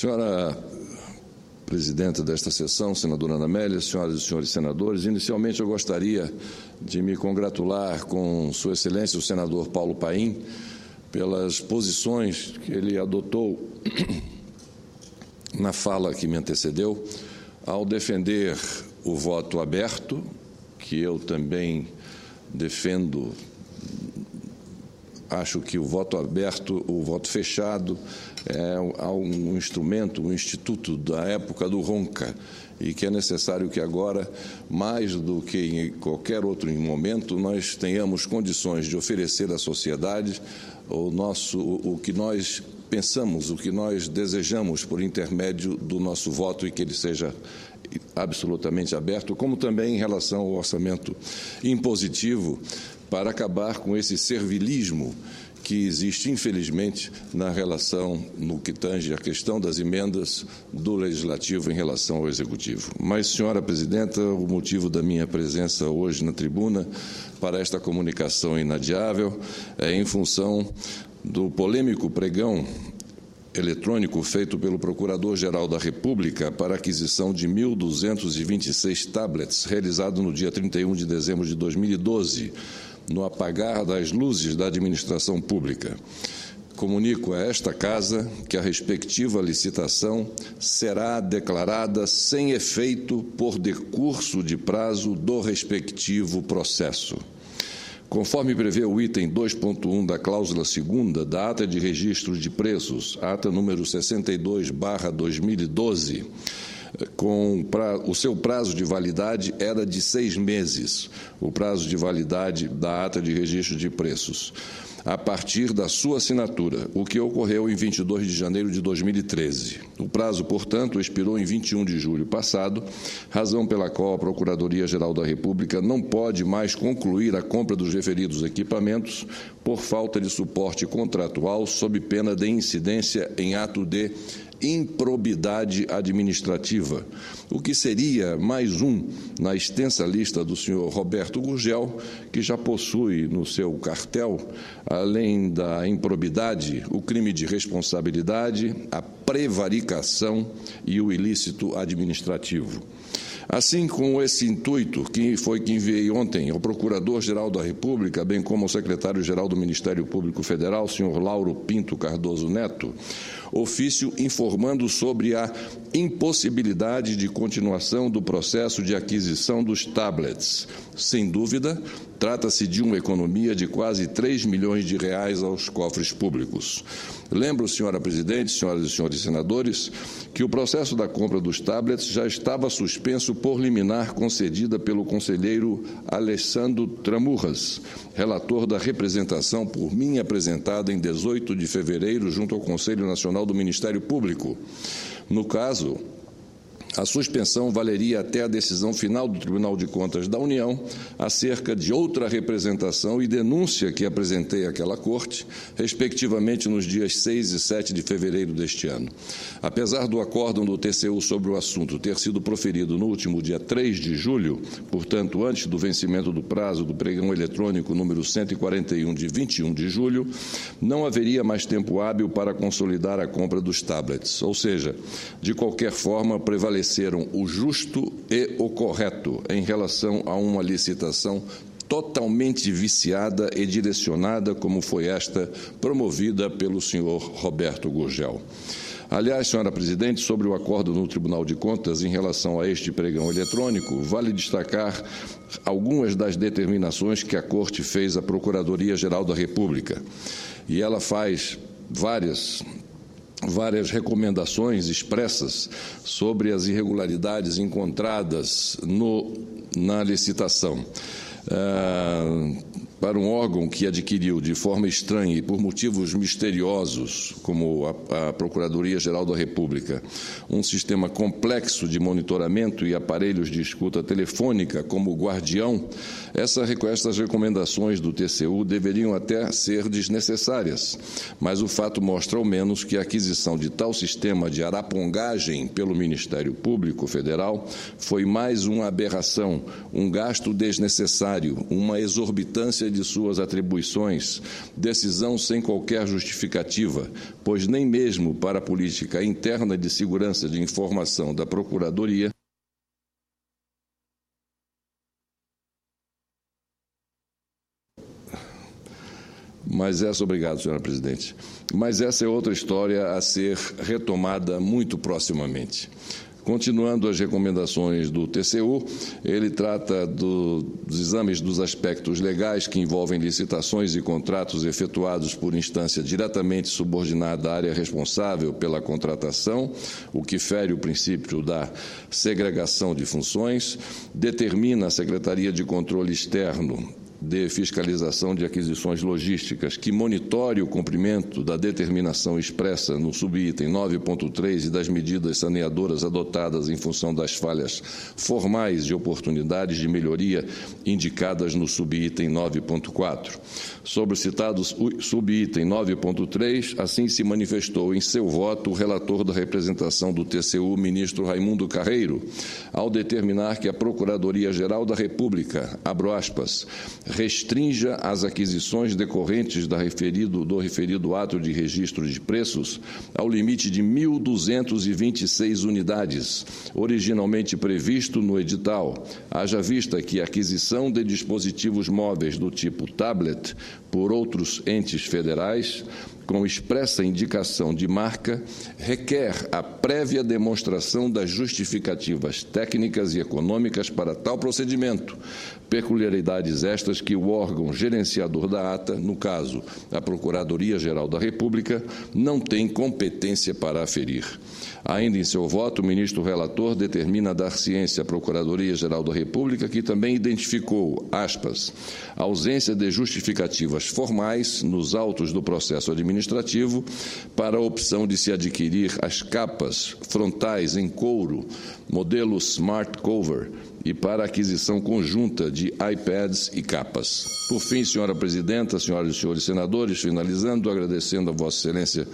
Senhora presidenta desta sessão, senadora Ana Amélia, senhoras e senhores senadores, inicialmente eu gostaria de me congratular com Sua Excelência, o senador Paulo Paim, pelas posições que ele adotou na fala que me antecedeu, ao defender o voto aberto, que eu também defendo. Acho que o voto aberto, o voto fechado, é um instrumento, um instituto da época do Ronca, e que é necessário que agora, mais do que em qualquer outro momento, nós tenhamos condições de oferecer à sociedade o que nós pensamos, o que nós desejamos por intermédio do nosso voto, e que ele seja absolutamente aberto, como também em relação ao orçamento impositivo, para acabar com esse servilismo que existe, infelizmente, na relação, no que tange a questão das emendas do Legislativo em relação ao Executivo. Mas, senhora presidenta, o motivo da minha presença hoje na tribuna para esta comunicação inadiável é em função do polêmico pregão eletrônico feito pelo Procurador-Geral da República para aquisição de 1.226 tablets, realizado no dia 31 de dezembro de 2012, no apagar das luzes da administração pública. Comunico a esta Casa que a respectiva licitação será declarada sem efeito por decurso de prazo do respectivo processo. Conforme prevê o item 2.1 da cláusula 2ª da Ata de Registro de Preços, ata número 62/2012, o seu prazo de validade era de 6 meses, o prazo de validade da Ata de Registro de Preços, a partir da sua assinatura, o que ocorreu em 22 de janeiro de 2013. O prazo, portanto, expirou em 21 de julho passado, razão pela qual a Procuradoria-Geral da República não pode mais concluir a compra dos referidos equipamentos por falta de suporte contratual, sob pena de incidência em ato de improbidade administrativa, o que seria mais um na extensa lista do senhor Roberto Gurgel, que já possui no seu cartel, além da improbidade, o crime de responsabilidade, a prevaricação e o ilícito administrativo. Assim, com esse intuito, que enviei ontem ao Procurador-Geral da República, bem como ao Secretário-Geral do Ministério Público Federal, senhor Lauro Pinto Cardoso Neto, ofício informando sobre a impossibilidade de continuação do processo de aquisição dos tablets. Sem dúvida, trata-se de uma economia de quase 3 milhões de reais aos cofres públicos. Lembro, senhora presidente, senhoras e senhores senadores, que o processo da compra dos tablets já estava suspenso por liminar concedida pelo conselheiro Alessandro Tramurras, relator da representação por mim apresentada em 18 de fevereiro junto ao Conselho Nacional do Ministério Público. No caso, a suspensão valeria até a decisão final do Tribunal de Contas da União acerca de outra representação e denúncia que apresentei àquela Corte, respectivamente nos dias 6 e 7 de fevereiro deste ano. Apesar do acórdão do TCU sobre o assunto ter sido proferido no último dia 3 de julho, portanto, antes do vencimento do prazo do pregão eletrônico número 141 de 21 de julho, não haveria mais tempo hábil para consolidar a compra dos tablets, ou seja, de qualquer forma, prevaleceram o justo e o correto em relação a uma licitação totalmente viciada e direcionada, como foi esta promovida pelo senhor Roberto Gurgel. Aliás, senhora presidente, sobre o acordo no Tribunal de Contas em relação a este pregão eletrônico, vale destacar algumas das determinações que a Corte fez à Procuradoria-Geral da República. E ela faz várias recomendações expressas sobre as irregularidades encontradas na licitação. Para um órgão que adquiriu de forma estranha e por motivos misteriosos, como a Procuradoria-Geral da República, um sistema complexo de monitoramento e aparelhos de escuta telefônica como o Guardião, Essas recomendações do TCU deveriam até ser desnecessárias, mas o fato mostra ao menos que a aquisição de tal sistema de arapongagem pelo Ministério Público Federal foi mais uma aberração, um gasto desnecessário, uma exorbitância de suas atribuições, decisão sem qualquer justificativa, pois nem mesmo para a política interna de segurança de informação da Procuradoria obrigado, senhora presidente. Mas essa é outra história a ser retomada muito proximamente. Continuando as recomendações do TCU, ele trata dos exames dos aspectos legais que envolvem licitações e contratos efetuados por instância diretamente subordinada à área responsável pela contratação, o que fere o princípio da segregação de funções, determina a Secretaria de Controle Externo de Fiscalização de Aquisições Logísticas, que monitore o cumprimento da determinação expressa no subitem 9.3 e das medidas saneadoras adotadas em função das falhas formais e oportunidades de melhoria indicadas no subitem 9.4. Sobre o citado subitem 9.3, assim se manifestou em seu voto o relator da representação do TCU, ministro Raimundo Carreiro, ao determinar que a Procuradoria-Geral da República, abro aspas, restrinja as aquisições decorrentes do referido ato de registro de preços ao limite de 1.226 unidades, originalmente previsto no edital, haja vista que a aquisição de dispositivos móveis do tipo tablet por outros entes federais, com expressa indicação de marca, requer a prévia demonstração das justificativas técnicas e econômicas para tal procedimento, peculiaridades estas que o órgão gerenciador da ata, no caso, a Procuradoria-Geral da República, não tem competência para aferir. Ainda em seu voto, o ministro relator determina dar ciência à Procuradoria-Geral da República, que também identificou, aspas, a ausência de justificativas formais nos autos do processo administrativo para a opção de se adquirir as capas frontais em couro, modelo Smart Cover, e para a aquisição conjunta de iPads e capas. Por fim, senhora presidenta, senhoras e senhores senadores, finalizando, agradecendo a Vossa Excelência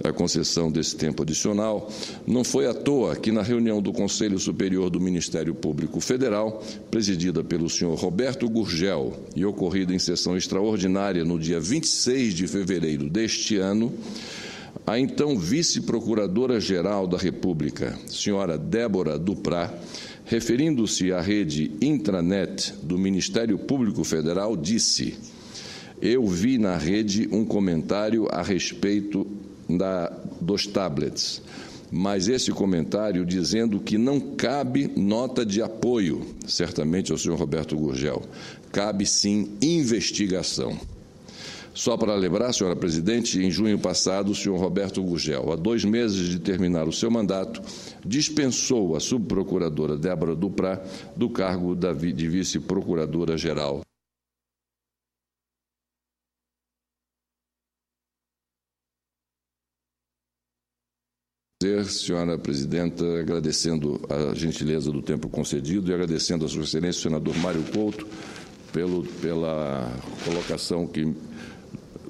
a concessão desse tempo adicional, não foi à toa que na reunião do Conselho Superior do Ministério Público Federal, presidida pelo senhor Roberto Gurgel e ocorrida em sessão extraordinária no dia 26 de fevereiro deste ano, a então vice-procuradora-geral da República, senhora Débora Duprá, referindo-se à rede intranet do Ministério Público Federal, disse: eu vi na rede um comentário a respeito dos tablets, mas esse comentário dizendo que não cabe nota de apoio, certamente ao senhor Roberto Gurgel, cabe sim investigação. Só para lembrar, senhora presidente, em junho passado, o senhor Roberto Gurgel, há 2 meses de terminar o seu mandato, dispensou a subprocuradora Débora Duprá do cargo de vice-procuradora-geral. Senhora presidenta, agradecendo a gentileza do tempo concedido e agradecendo a sua excelência, o senador Mário Couto, pela colocação que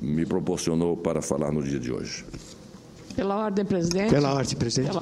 me proporcionou para falar no dia de hoje. Pela ordem, presidente. Pela ordem, presidente.